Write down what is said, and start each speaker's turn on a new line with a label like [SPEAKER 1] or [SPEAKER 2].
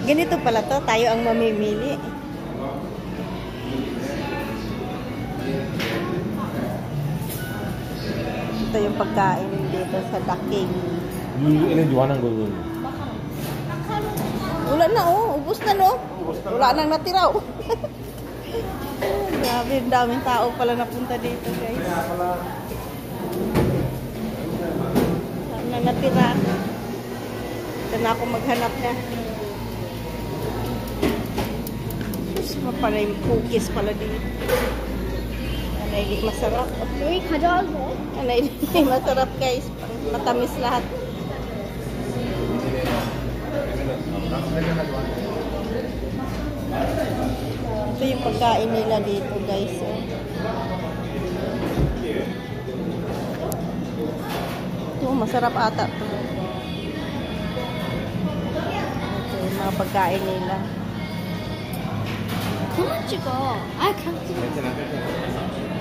[SPEAKER 1] Ganito pala to, tayo ang mamimili. Ito yung pagkain dito sa Daking.
[SPEAKER 2] Ilan jualan ko dun?
[SPEAKER 1] Wala na oh, ubos na no. Wala nang natira oh. Grabe, ang daming tao pala napunta dito guys. Saan na natira? Ito na ako maghanap na. Sus, pala yung cookies pala dito. Anay, di masarap.
[SPEAKER 3] Uy, kadal mo.
[SPEAKER 1] Anay, di masarap guys. Matamis lahat. Ito yung pagkain nila dito guys. Ito, masarap ata ito. Ito yung mga pagkain nila.
[SPEAKER 3] 그만 찍어. 아, 그냥 찍어.